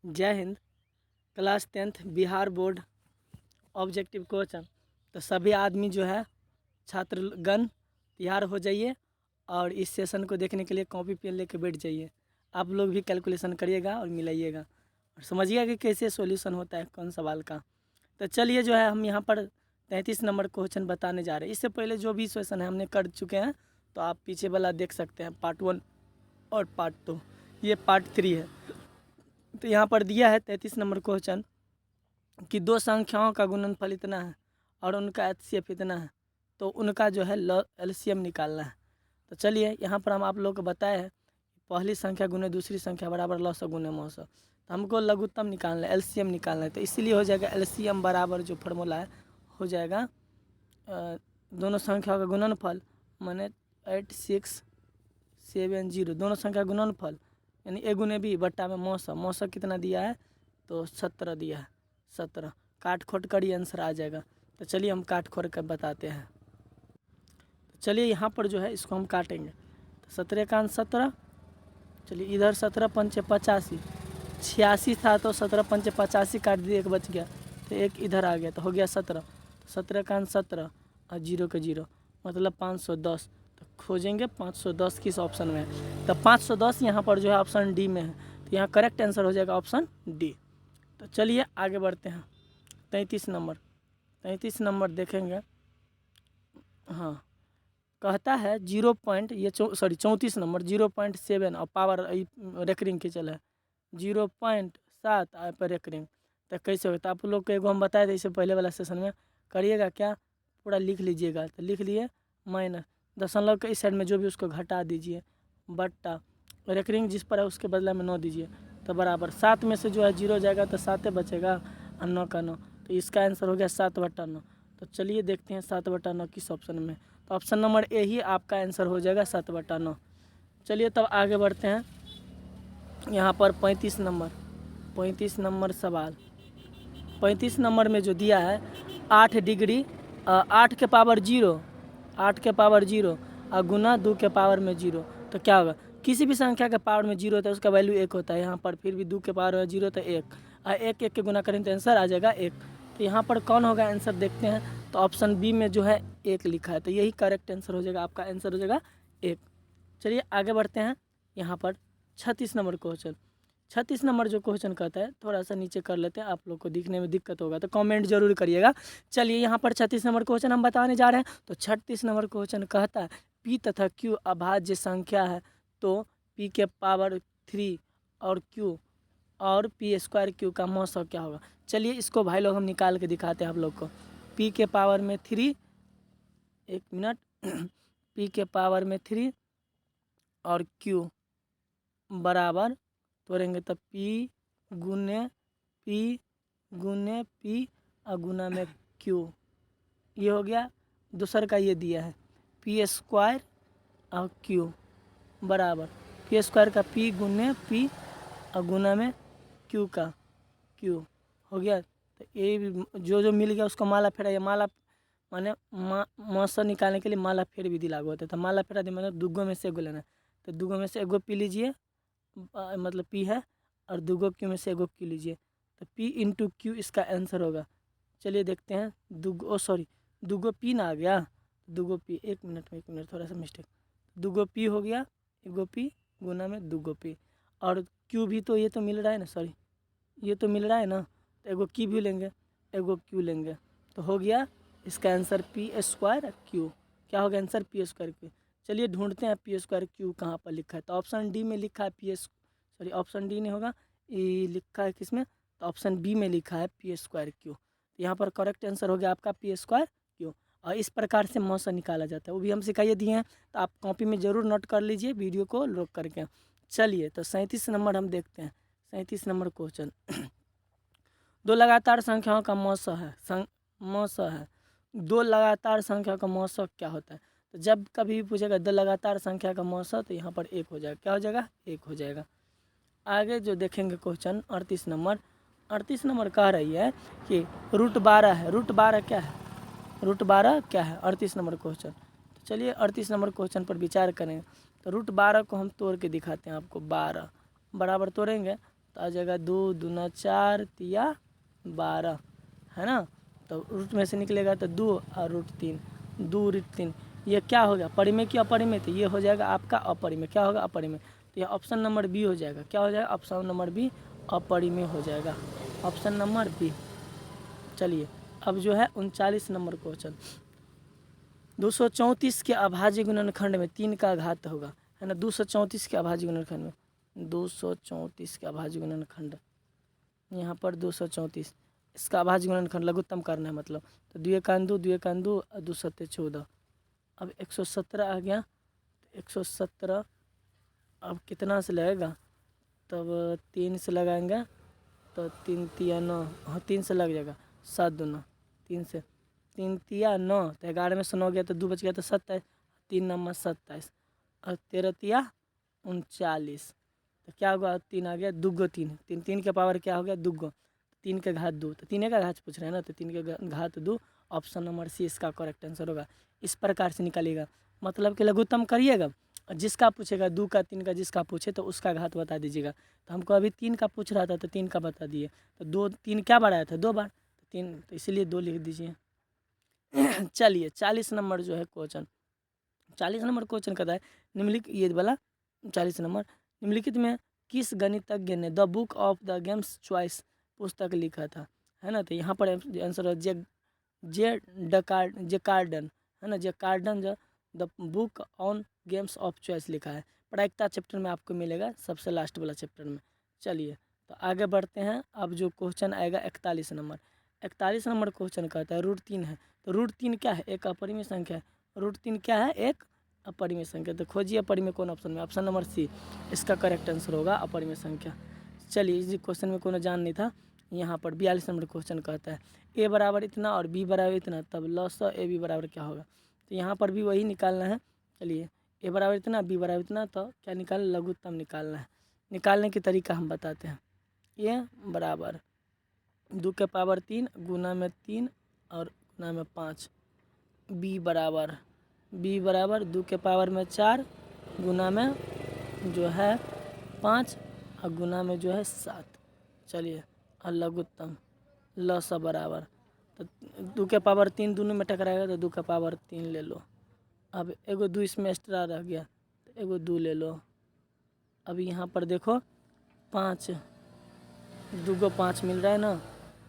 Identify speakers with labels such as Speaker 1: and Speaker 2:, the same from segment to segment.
Speaker 1: जय Hind. Class 10th Bihar board objective question. तो सभी आदमी जो है छात्रगण तैयार हो जाइए और इस सेशन को देखने के लिए कॉपी पेन लेके बैठ जाइए। आप लोग भी कैलकुलेशन करिएगा और मिलाइएगा और समझिएगा कि कैसे सॉल्यूशन होता है कौन सवाल का। तो चलिए जो है हम यहाँ पर 33 नंबर क्वेश्चन बताने जा रहे हैं। इससे पहले जो भी सेशन है हमने कर चुके हैं, तो आप पीछे वाला देख सकते हैं, पार्ट 1 और पार्ट 2। ये पार्ट 3 है। तो यहाँ पर दिया है 33 नंबर क्वेश्चन कि दो संख्याओं का गुणनफल इतना है और उनका एचसीएफ इतना है, तो उनका जो है एलसीएम निकालना है। तो चलिए यहाँ पर हम आप लोग को बताए हैं पहली संख्या गुने दूसरी संख्या बराबर लॉसअ गुने मौसअ। तो हमको लघुत्तम निकालना है, एलसीएम निकालना है। तो इसीलिए हो जाएगा एलसीएम बराबर जो फार्मूला है हो जाएगा दोनों संख्याओं का गुणनफल माने 8670, दोनों संख्या गुणनफल यानी ए गुने बी बट्टा में मौसअ। मौसअ कितना दिया है तो 17 दिया है, 17। काट खोट कर ही आंसर आ जाएगा। तो चलिए हम काट खोट कर बताते हैं। तो चलिए यहाँ पर जो है इसको हम काटेंगे। तो 17 का 17, चलिए इधर 17 पंचे 85, 86 था तो 17 पंचे 85 काट दिए, एक बच गया तो एक इधर आ गया तो हो गया 17। तो 17 का 17 और 0 के 0 मतलब 510। तो खोजेंगे 510 किस ऑप्शन में है। तो 510 यहाँ पर जो है ऑप्शन डी में है। तो यहाँ करेक्ट आंसर हो जाएगा ऑप्शन डी। तो चलिए आगे बढ़ते हैं। 33 नंबर देखेंगे। हाँ, कहता है 0 पॉइंट ये 34 नंबर 0.7 और पावर रेकरिंग की चल है 0.7 पर रेकरिंग। तो कैसे होता आप लोग को एगो हम बताए थे इससे पहले वाला सेशन में। करिएगा क्या, पूरा लिख लीजिएगा। तो लिख लिए माइनस दशमलव के इस साइड में जो भी उसको घटा दीजिए बट्टा रेकरिंग जिस पर है उसके बदले में 9 दीजिए। तो बराबर 7 में से जो है 0 जाएगा तो 7 बचेगा और 9 का 9। तो इसका आंसर हो गया 7/9। तो चलिए देखते हैं 7/9 किस ऑप्शन में। तो ऑप्शन नंबर ए ही आपका आंसर हो जाएगा 7/9। चलिए तब आगे बढ़ते हैं। यहाँ पर 35 नंबर सवाल। 35 नंबर में जो दिया है 8 डिग्री 8 के पावर 0 और गुना 2 के पावर में 0। तो क्या होगा, किसी भी संख्या के पावर में 0 होता है उसका वैल्यू 1 होता है। यहाँ पर फिर भी 2 के पावर में 0 तो 1 और 1 के गुना करें तो आंसर आ जाएगा 1। तो यहाँ पर कौन होगा आंसर देखते हैं। तो ऑप्शन बी में जो है 1 लिखा है, तो यही करेक्ट आंसर हो जाएगा। आपका आंसर हो जाएगा 1। चलिए आगे बढ़ते हैं। यहाँ पर 36 नंबर क्वेश्चन। 36 नंबर जो क्वेश्चन कहता है थोड़ा सा नीचे कर लेते हैं, आप लोग को दिखने में दिक्कत होगा तो कमेंट जरूर करिएगा। चलिए यहाँ पर 36 नंबर क्वेश्चन हम बताने जा रहे हैं। तो 36 नंबर क्वेश्चन कहता है पी तथा क्यू अभाज्य संख्या है, तो पी के पावर 3 और क्यू और पी स्क्वायर क्यू का मौसम क्या होगा। चलिए इसको भाई लोग हम निकाल के दिखाते हैं आप लोग को। पी के पावर में 3, एक मिनट पी के पावर में 3 और क्यू बराबर तोड़ेंगे तो पी गुने पी और गुना में क्यू, ये हो गया। दूसर का ये दिया है पी स्क्वायर और क्यू बराबर पी स्क्वायर का पी गुने पी और गुना में क्यू का क्यू हो गया। तो ये जो मिल गया उसको माला फेरा। ये माला माने मौसम निकालने के लिए माला फेर विधि लागू होता है। तो माला फेरा मतलब दुगो में से एगो लेना है। तो दुगो में से एगो पी लीजिए, मतलब पी है, और दुगो क्यू में से एगो क्यू लीजिए। तो पी इंटू क्यू इसका आंसर होगा। चलिए देखते हैं। दुगो पी ना आ गया, दुगो पी, एक मिनट थोड़ा सा मिस्टेक। दुगो पी हो गया, एगो पी गुना में दुगो पी, और क्यू भी तो ये तो मिल रहा है ना, ये तो मिल रहा है ना। तो एगो की भी लेंगे, एगो क्यू लेंगे, तो हो गया इसका आंसर पी स्क्वायर क्यू। क्या होगा आंसर पी स्क्वायर क्यू। चलिए ढूंढते हैं पी स्क्वायर क्यू कहाँ पर लिखा है। तो ऑप्शन डी में लिखा है ऑप्शन डी नहीं होगा, ये लिखा है किसमें, तो ऑप्शन बी में लिखा है पी स्क्वायर क्यू। यहाँ पर करेक्ट आंसर हो गया आपका पी स्क्वायर क्यू। और इस प्रकार से मौसम निकाला जाता है, वो भी हम सिखाइए दिए हैं। तो आप कॉपी में ज़रूर नोट कर लीजिए वीडियो को रोक करके। चलिए तो 37 नंबर हम देखते हैं। 37 नंबर क्वेश्चन। दो लगातार संख्याओं का मौसम है। दो लगातार संख्या का मौसम क्या होता है। तो जब कभी भी पूछेगा दो लगातार संख्या का मौसम, तो यहाँ पर 1 हो जाएगा। क्या हो जाएगा, 1 हो जाएगा। आगे जो देखेंगे क्वेश्चन 38 नंबर कह रही है कि √12 है। √12 क्या है, 38 नंबर क्वेश्चन। तो चलिए 38 नंबर क्वेश्चन पर विचार करें। तो √12 को हम तोड़ के दिखाते हैं आपको। 12 बराबर तोड़ेंगे तो आ जाएगा 2 दूना 4 तिया 12, है ना। तो रूट में से निकलेगा तो 2 और √3, 2√3। ये क्या हो गया, परिमेय की अपरिमेय, तो ये हो जाएगा आपका अपरिमेय। क्या होगा, अपरिमेय। तो ये ऑप्शन नंबर बी हो जाएगा। क्या हो जाएगा, ऑप्शन नंबर बी अपरिमेय हो जाएगा, ऑप्शन नंबर बी। चलिए अब जो है 39 नंबर क्वेश्चन, 234 के अभाज्य गुणनखंड में 3 का घात होगा, है ना। 234 के अभाज्य गुणनखंड में, 234 के अभाज्य गुणनखंड, यहाँ पर 234 इसका अभाज्य गुणनखंड लघुत्तम करना है, मतलब तो 2 1 2, 2 1 2 और 2 7 14। अब 117 आ गया, 117 अब कितना से लगेगा, तब 3 से लगाएंगे तो 3 तिया 9, हाँ 3 से लग जाएगा, 7 दूना 3 से, 3 तिया 9, तो 11 में से 9 गया तो 2 बच गया तो 27, 3 नंबर 27 और 13 तिया 39। तो क्या होगा, 3 आ गया, दुगो 3, 3 3 के पावर क्या हो गया, दुगो, 3 के घात 2, तो 3 का घात पूछ रहे हैं ना, तो 3 के घात 2, ऑप्शन नंबर सी इसका करेक्ट आंसर होगा। इस प्रकार से निकालिएगा, मतलब कि लघुत्तम करिएगा, जिसका पूछेगा 2 का 3 का जिसका पूछे तो उसका घात बता दीजिएगा। तो हमको अभी 3 का पूछ रहा था तो 3 का बता दिए, तो 2 3 क्या बार आया था, 2 बार, तो 3, तो इसीलिए 2 लिख दीजिए। चलिए 40 नंबर जो है क्वेश्चन, 40 नंबर क्वेश्चन कहता है निम्नलिखित, ये वाला 40 नंबर, निम्नलिखित में किस गणितज्ञ ने the book of the games choice पुस्तक लिखा था, है ना। तो यहाँ पर आंसर है जेकार्डन, है ना, जेकार्डन जो the book on games of choice लिखा है, प्रायिकता चैप्टर में आपको मिलेगा, सबसे लास्ट वाला चैप्टर में। चलिए तो आगे बढ़ते हैं, अब जो क्वेश्चन आएगा 41 नंबर, 41 नंबर क्वेश्चन कहता है √3 है, तो √3 क्या है, एक अपरिमेय संख्या है। √3 क्या है, एक अपरिमेय संख्या। तो खोजिए अपरिमेय कौन ऑप्शन में, ऑप्शन नंबर सी इसका करेक्ट आंसर होगा, अपरिमेय संख्या। चलिए इस क्वेश्चन में कोनो जान नहीं था, यहाँ पर 42 नंबर क्वेश्चन कहता है ए बराबर इतना और बी बराबर इतना, तब लॉस ए बी बराबर क्या होगा। तो यहाँ पर भी वही निकालना है। चलिए ए बराबर इतना, बी बराबर इतना, तो क्या निकालना, लघुत्तम निकालना है। निकालने की तरीका हम बताते हैं। ए बराबर 2 के पावर 3 गुना में 3 और गुना में 5, बी बराबर 2 के पावर में 4 गुना में जो है 5 और गुना में जो है 7। चलिए और लघुत्तम लसा बराबर, तो 2 के पावर 3 दोनों में टकराएगा तो 2 का पावर 3 ले लो। अब एगो 2 इसमें एक्स्ट्रा रह गया तो एगो 2 ले लो। अब यहाँ पर देखो 5, 2 को 5 मिल रहा है ना,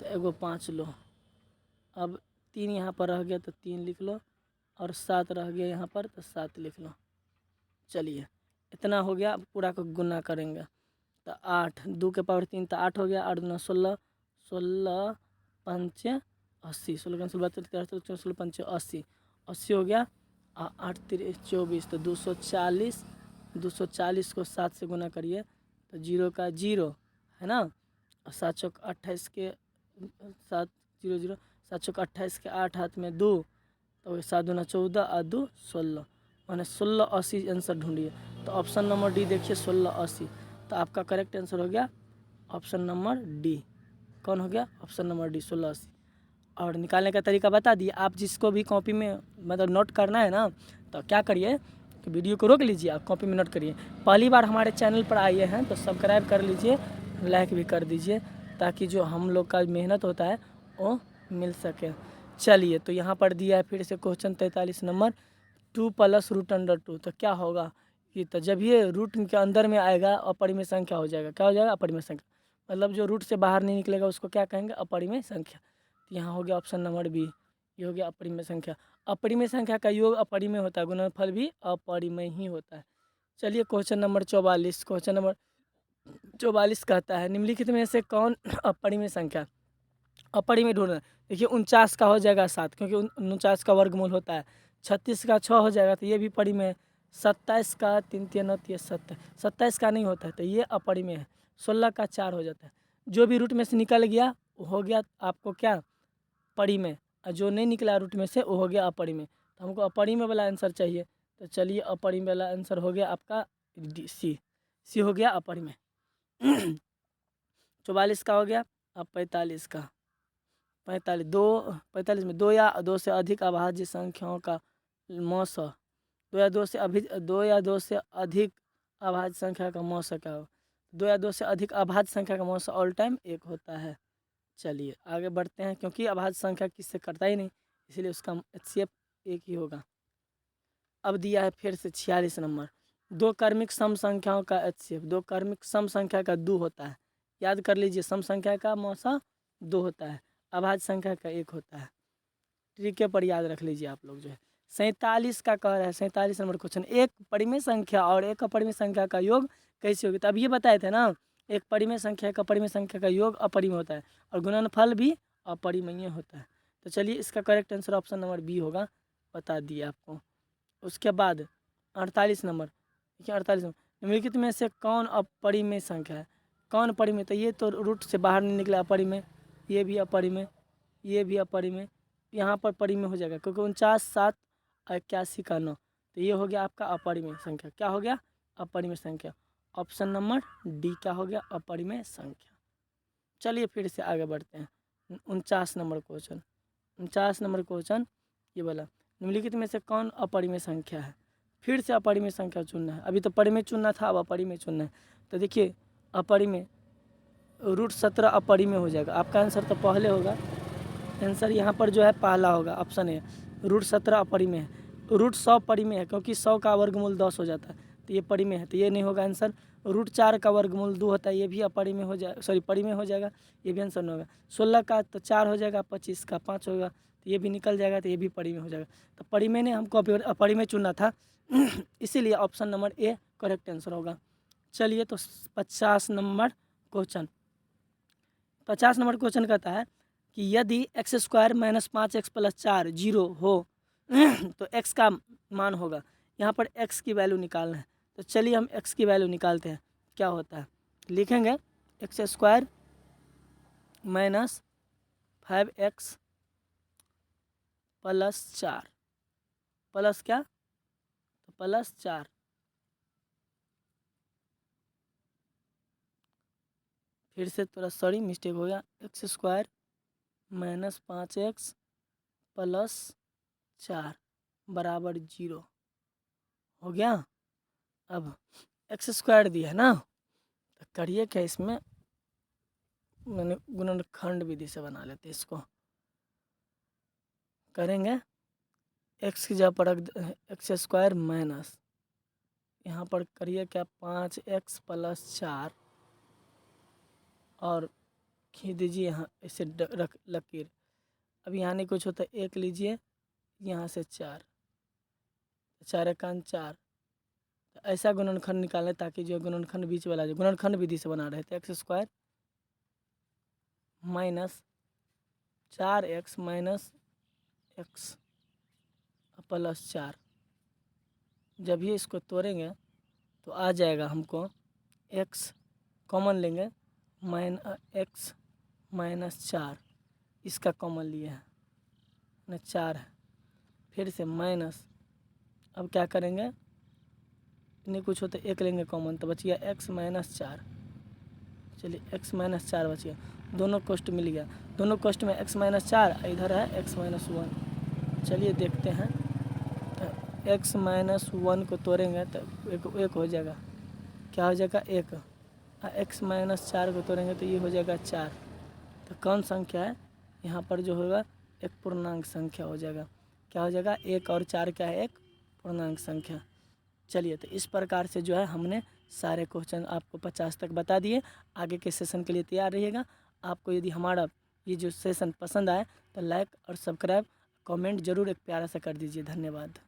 Speaker 1: तो एगो 5 लो। अब 3 यहाँ पर रह गया तो 3 लिख लो, और 7 रह गया यहाँ पर तो 7 लिख लो। चलिए इतना हो गया, अब पूरा को गुना करेंगे तो 8, 2 के पावर 3 तो 8 हो गया, 8 दूना 16, 16 5 80, 16 16 16 5 80, 80 हो गया, 8 3 24, तो 240, 240 को 7 से गुना करिए तो 0 का 0, है ना, और 7 चौक 28 के 7 0 0, 7 चौक 28 के 8 हाथ में 2, तो 7 दूना 14 और 2 16, मैंने 1680 आंसर ढूंढिए। तो ऑप्शन नंबर डी देखिए 1680, तो आपका करेक्ट आंसर हो गया ऑप्शन नंबर डी। कौन हो गया, ऑप्शन नंबर डी 1680। और निकालने का तरीका बता दिए, आप जिसको भी कॉपी में मतलब नोट करना है ना, तो क्या करिए कि वीडियो को रोक लीजिए, आप कॉपी में नोट करिए। पहली बार हमारे चैनल पर आए हैं तो सब्सक्राइब कर लीजिए, लाइक भी कर दीजिए, ताकि जो हम लोग का मेहनत होता है वो मिल सके। चलिए तो यहाँ पर दिया है फिर से क्वेश्चन 43 नंबर, 2 + √2, तो क्या होगा कि, तो जब ये रूट के अंदर में आएगा अपरिमेय संख्या हो जाएगा। क्या हो जाएगा, अपरिमेय संख्या, मतलब जो रूट से बाहर नहीं निकलेगा उसको क्या कहेंगे, अपरिमेय संख्या। तो यहाँ हो गया ऑप्शन नंबर बी, ये हो गया अपरिमेय संख्या। अपरिमेय संख्या का योग अपरिमेय होता है, गुणनफल भी अपरिमेय ही होता है। चलिए क्वेश्चन नंबर 44, क्वेश्चन नंबर 44 कहता है निम्नलिखित में से कौन अपरिमेय संख्या, अपरिमेय ढूंढना। देखिए 49 का हो जाएगा 7, क्योंकि 49 का वर्गमूल होता है। 36 का 6 हो जाएगा तो ये भी परिमेय है। 27 का 3 3 9 3 27, 27 का नहीं होता है तो ये अपरिमेय है। 16 का 4 हो जाता है, जो भी रूट में से निकल गया वो हो गया आपको क्या, परिमेय, और जो नहीं निकला रूट में से वो हो गया अपरिमेय। तो हमको अपरिमेय वाला आंसर चाहिए, तो चलिए अपरिमेय वाला आंसर हो गया आपका सी हो गया अपरिमेय। 44 का हो गया। अब 45 का, 45 में 2 या 2 से अधिक अभाज्य संख्याओं का मौसा, 2 या 2 से अधिक अभाज्य संख्या का मौसा क्या हो। 2 या 2 से अधिक अभाज्य संख्या का मौसा ऑल टाइम 1 होता है। चलिए आगे बढ़ते हैं, क्योंकि अभाज्य संख्या किससे करता ही नहीं, इसलिए उसका HCF 1 ही होगा। अब दिया है फिर से 46 नंबर, 2 क्रमिक सम संख्याओं का HCF। 2 क्रमिक सम संख्या का 2 होता है, याद कर लीजिए, सम संख्या का मौसा 2 होता है, अभाज्य संख्या का 1 होता है। ट्रिके पर याद रख लीजिए आप लोग जो है। 47 का कह रहा है, 47 नंबर क्वेश्चन, एक परिमेय संख्या और एक अपरिमेय संख्या का योग कैसे होगी। तो अब ये बताए थे ना, एक परिमेय संख्या एक अपरिमेय संख्या का योग अपरिमेय होता है और गुणनफल भी अपरिमेय होता है। तो चलिए इसका correct answer option number B होगा, बता दिए आपको। उसके बाद 48 नंबर, देखिए 48 नंबर, निम्नलिखित में से कौन अपरिमेय संख्या है। कौन परिमेय, तो ये तो रूट से बाहर नहीं निकला, अपरिमेय, ये भी अपरिमेय, ये भी अपरिमेय, यहाँ पर परिमेय हो जाएगा क्योंकि 49, 7, 81 का 9, तो ये हो गया आपका अपरिमेय संख्या। क्या हो गया, अपरिमेय संख्या। ऑप्शन नंबर डी क्या हो गया, अपरिमेय संख्या। चलिए फिर से आगे बढ़ते हैं। 49 नंबर क्वेश्चन, 49 नंबर क्वेश्चन ये बोला, निम्नलिखित में से कौन अपरिमेय संख्या है। फिर से अपरिमेय संख्या चुनना है, अभी तो परिमेय चुनना था, अब अपरिमेय चुनना है। तो देखिए अपरिमेय, रूट 17 अपरिमेय हो जाएगा। आपका आंसर तो पहले होगा, आंसर यहाँ पर जो है पहला होगा, ऑप्शन है, रूट 17 अपरिमेय है। रूट 100 परिमेय है, क्योंकि 100 का वर्गमूल 10 हो जाता है, तो ये परिमेय है, तो ये नहीं होगा आंसर। रूट 4 का वर्गमूल 2 होता है, ये भी अपरिमेय हो जाएगा, सॉरी परिमेय हो जाएगा, ये भी आंसर नहीं होगा। 16 का तो 4 हो जाएगा, 25 का 5 होगा, तो ये भी निकल जाएगा, तो ये भी परिमेय हो जाएगा। तो परिमेय ने हमको अपरिमेय चुनना था इसीलिए option number A correct answer होगा। चलिए तो 50 नंबर क्वेश्चन, 50 नंबर क्वेश्चन कहता है कि यदि x² - 5x + 4 जीरो हो तो x का मान होगा। यहाँ पर x की वैल्यू निकालना है, तो चलिए हम x की वैल्यू निकालते हैं। क्या होता है, लिखेंगे x² - 5x + 4 प्लस क्या, तो +4, फिर से थोड़ा सॉरी मिस्टेक हो गया, x² - 5x + 4 बराबर 0 हो गया। अब x² दिया है ना, तो करिए क्या, इसमें मैंने गुणनखंड विधि से बना लेते हैं। इसको करेंगे x की जगह पर x² माइनस, यहाँ पर करिए क्या 5x + 4 और खींच दीजिए यहाँ ऐसे रख लकीर। अब यहाँ नहीं कुछ होता, 1 लीजिए, यहाँ से 4, 4 एकान 4, तो ऐसा गुणनखंड निकालें ताकि जो गुणनखंड बीच वाला, जो गुणनखंड विधि से बना रहे थे, x² minus 4x minus x + 4, जब ये इसको तोड़ेंगे तो आ जाएगा हमको x कॉमन लेंगे, x - 4, इसका कॉमन लिए है ना 4 है, फिर से माइनस, अब क्या करेंगे, नहीं कुछ होता 1 लेंगे कॉमन, तो बच गया x - 4। चलिए x - 4 बच गया, दोनों कोष्ट मिल गया, दोनों कोष्ट में x - 4, इधर है x - 1। चलिए देखते हैं, तो x - 1 को तोड़ेंगे तो एक हो जाएगा, क्या हो जाएगा 1, x - 4 को तोड़ेंगे तो ये हो जाएगा 4। तो कौन संख्या है, यहाँ पर जो होगा एक पूर्णांक संख्या हो जाएगा। क्या हो जाएगा, 1 और 4 क्या है, एक पूर्णांक संख्या। चलिए तो इस प्रकार से जो है हमने सारे क्वेश्चन आपको 50 तक बता दिए। आगे के सेशन के लिए तैयार रहिएगा। आपको यदि हमारा ये जो सेशन पसंद आए तो लाइक और सब्सक्राइब कमेंट जरूर एक प्यारा सा कर दीजिए। धन्यवाद।